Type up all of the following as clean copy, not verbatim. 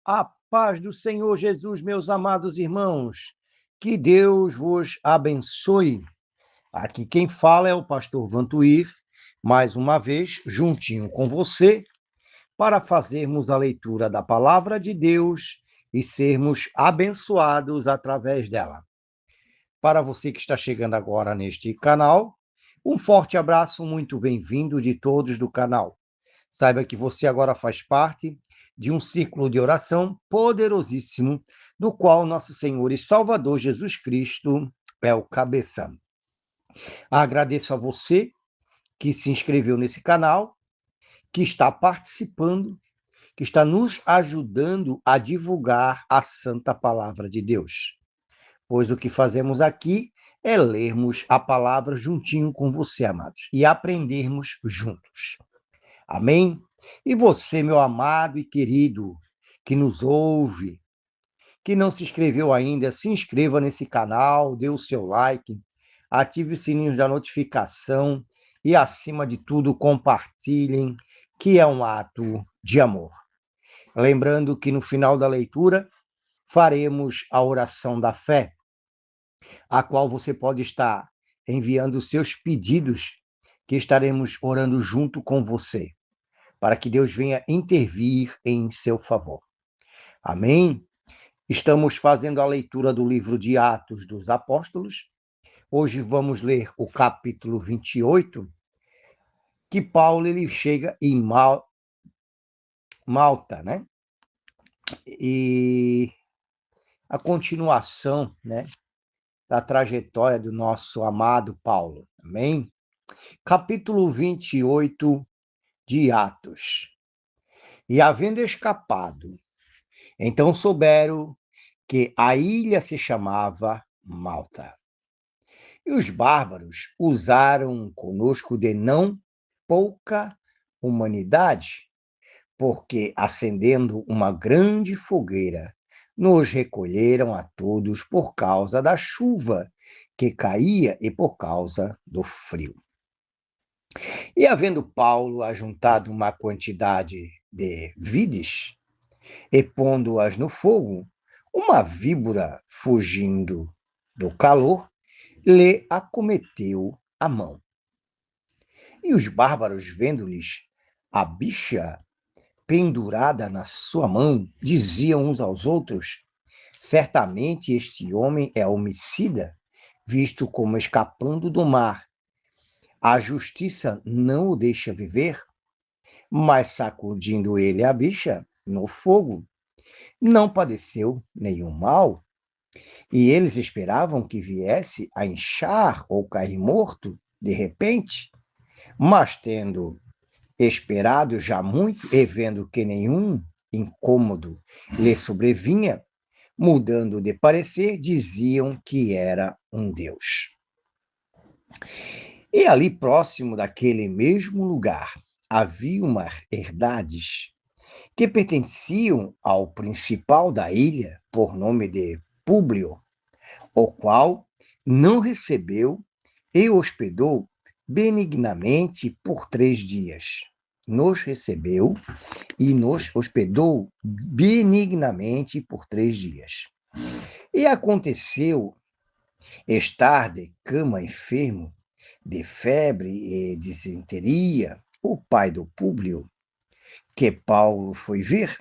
A paz do Senhor Jesus, meus amados irmãos, que Deus vos abençoe. Aqui quem fala é o pastor Vantuir, mais uma vez, juntinho com você, para fazermos a leitura da palavra de Deus e sermos abençoados através dela. Para você que está chegando agora neste canal, um forte abraço, muito bem-vindo de todos do canal. Saiba que você agora faz parte de um círculo de oração poderosíssimo, do qual nosso Senhor e Salvador Jesus Cristo é o cabeça. Agradeço a você que se inscreveu nesse canal, que está participando, que está nos ajudando a divulgar a santa palavra de Deus. Pois o que fazemos aqui é lermos a palavra juntinho com você, amados, e aprendermos juntos. Amém? E você, meu amado e querido, que nos ouve, que não se inscreveu ainda, se inscreva nesse canal, dê o seu like, ative o sininho da notificação e, acima de tudo, compartilhem, que é um ato de amor. Lembrando que no final da leitura faremos a oração da fé, a qual você pode estar enviando os seus pedidos, que estaremos orando junto com você, para que Deus venha intervir em seu favor. Amém? Estamos fazendo a leitura do livro de Atos dos Apóstolos. Hoje vamos ler o capítulo 28, que Paulo ele chega em Malta, né? E a continuação, né, da trajetória do nosso amado Paulo. Amém? Capítulo 28 de Atos. E havendo escapado, então souberam que a ilha se chamava Malta. E os bárbaros usaram conosco de não pouca humanidade, porque, acendendo uma grande fogueira, nos recolheram a todos por causa da chuva que caía e por causa do frio. E havendo Paulo ajuntado uma quantidade de vides, e pondo-as no fogo, uma víbora, fugindo do calor, lhe acometeu a mão. E os bárbaros, vendo-lhes a bicha pendurada na sua mão, diziam uns aos outros: certamente este homem é homicida, visto como escapando do mar. A justiça não o deixa viver, mas sacudindo ele a bicha no fogo, não padeceu nenhum mal. E eles esperavam que viesse a inchar ou cair morto de repente, mas tendo esperado já muito e vendo que nenhum incômodo lhe sobrevinha, mudando de parecer, diziam que era um deus. E ali próximo daquele mesmo lugar havia umas herdades que pertenciam ao principal da ilha, por nome de Públio, o qual não recebeu e hospedou benignamente por 3 dias. Nos recebeu e nos hospedou benignamente por 3 dias. E aconteceu estar de cama enfermo, de febre e disenteria, o pai do Públio, que Paulo foi ver,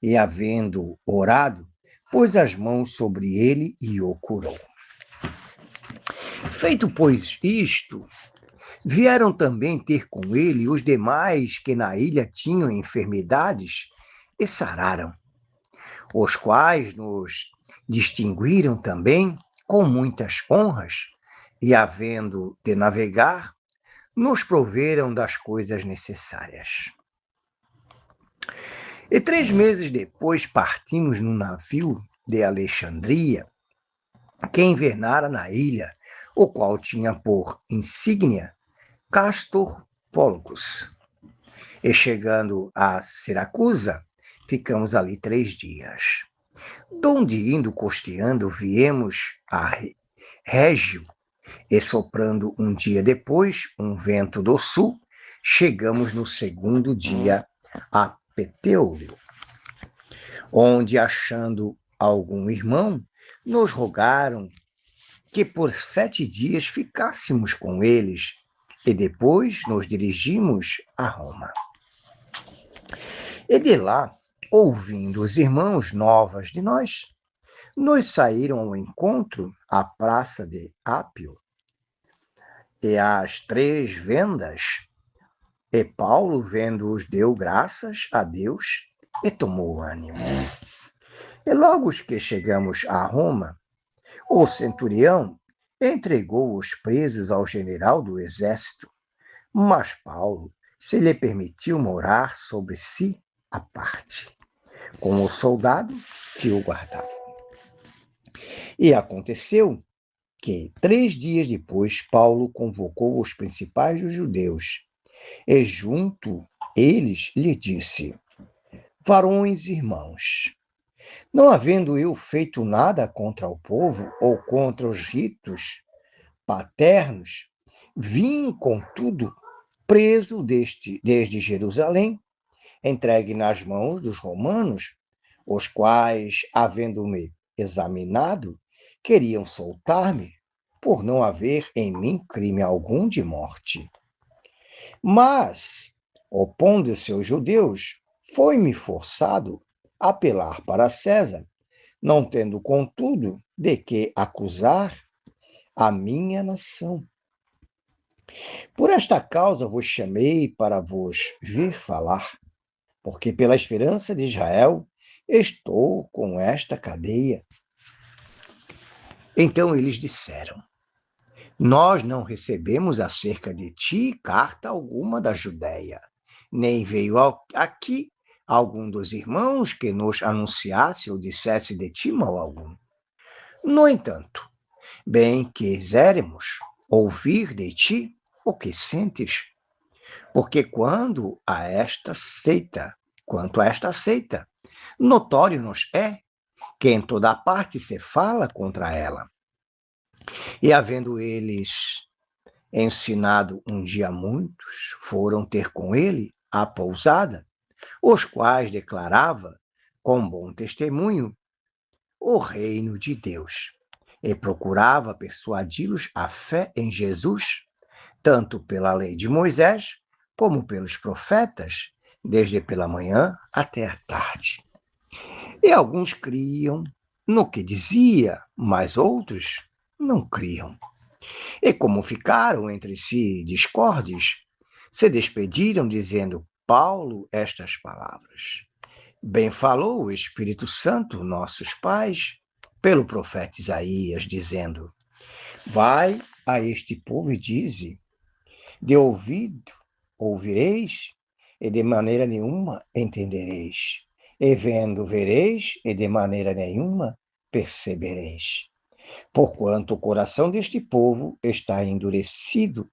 e havendo orado, pôs as mãos sobre ele e o curou. Feito, pois, isto, vieram também ter com ele os demais que na ilha tinham enfermidades e sararam, os quais nos distinguiram também com muitas honras, e havendo de navegar, nos proveram das coisas necessárias. E 3 meses depois partimos num navio de Alexandria, que invernara na ilha, o qual tinha por insígnia Castor Pollux. E chegando a Siracusa, ficamos ali 3 dias. Donde indo costeando, viemos a Régio, e soprando um dia depois um vento do sul, chegamos no 2º dia a Peteúlio. onde, achando algum irmão, nos rogaram que por 7 dias ficássemos com eles e depois nos dirigimos a Roma. E de lá, ouvindo os irmãos novas de nós, nos saíram ao encontro à praça de Ápio e às 3 vendas, e Paulo, vendo-os, deu graças a Deus e tomou ânimo. E logo que chegamos a Roma, o centurião entregou os presos ao general do exército, mas Paulo se lhe permitiu morar sobre si à parte, com o soldado que o guardava. E aconteceu que, 3 dias depois, Paulo convocou os principais dos judeus, e junto eles lhe disse: varões irmãos, não havendo eu feito nada contra o povo ou contra os ritos paternos, vim, contudo, preso desde Jerusalém, entregue nas mãos dos romanos, os quais, havendo-me examinado, queriam soltar-me, por não haver em mim crime algum de morte. Mas, opondo-se aos judeus, foi-me forçado apelar para César, não tendo, contudo, de que acusar a minha nação. Por esta causa vos chamei para vos vir falar, porque pela esperança de Israel estou com esta cadeia. Então eles disseram: nós não recebemos acerca de ti carta alguma da Judéia, nem veio aqui algum dos irmãos que nos anunciasse ou dissesse de ti mal algum. No entanto, bem quiséremos ouvir de ti o que sentes, porque quanto a esta seita, notório nos é que em toda parte se fala contra ela. E havendo eles ensinado um dia muitos, foram ter com ele à pousada, os quais declarava com bom testemunho o reino de Deus, e procurava persuadi-los à fé em Jesus, tanto pela lei de Moisés, como pelos profetas, desde pela manhã até a tarde. E alguns criam no que dizia, mas outros não criam. E como ficaram entre si discordes, se despediram, dizendo Paulo estas palavras: bem falou o Espírito Santo, nossos pais, pelo profeta Isaías, dizendo: vai a este povo e dize: de ouvido ouvireis, e de maneira nenhuma entendereis, e vendo vereis, e de maneira nenhuma percebereis. Porquanto o coração deste povo está endurecido,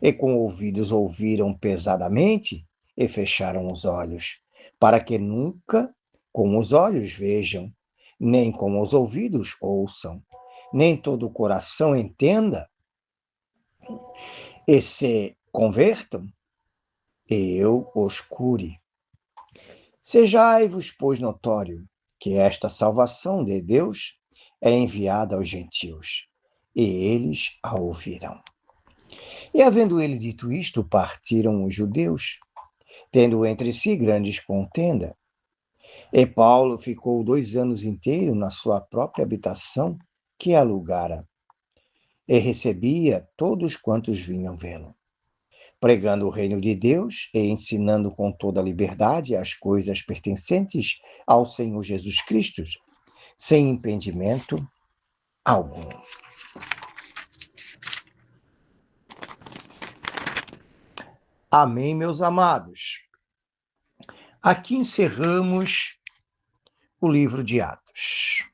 e com ouvidos ouviram pesadamente, e fecharam os olhos, para que nunca com os olhos vejam, nem com os ouvidos ouçam, nem todo o coração entenda, e se convertam, e eu os cure. Sejai-vos, pois, notório que esta salvação de Deus é enviada aos gentios, e eles a ouvirão. E havendo ele dito isto, partiram os judeus, tendo entre si grandes contenda. E Paulo ficou 2 anos inteiros na sua própria habitação, que alugara, e recebia todos quantos vinham vê-lo, pregando o reino de Deus e ensinando com toda a liberdade as coisas pertencentes ao Senhor Jesus Cristo, sem impedimento algum. Amém, meus amados. Aqui encerramos o livro de Atos.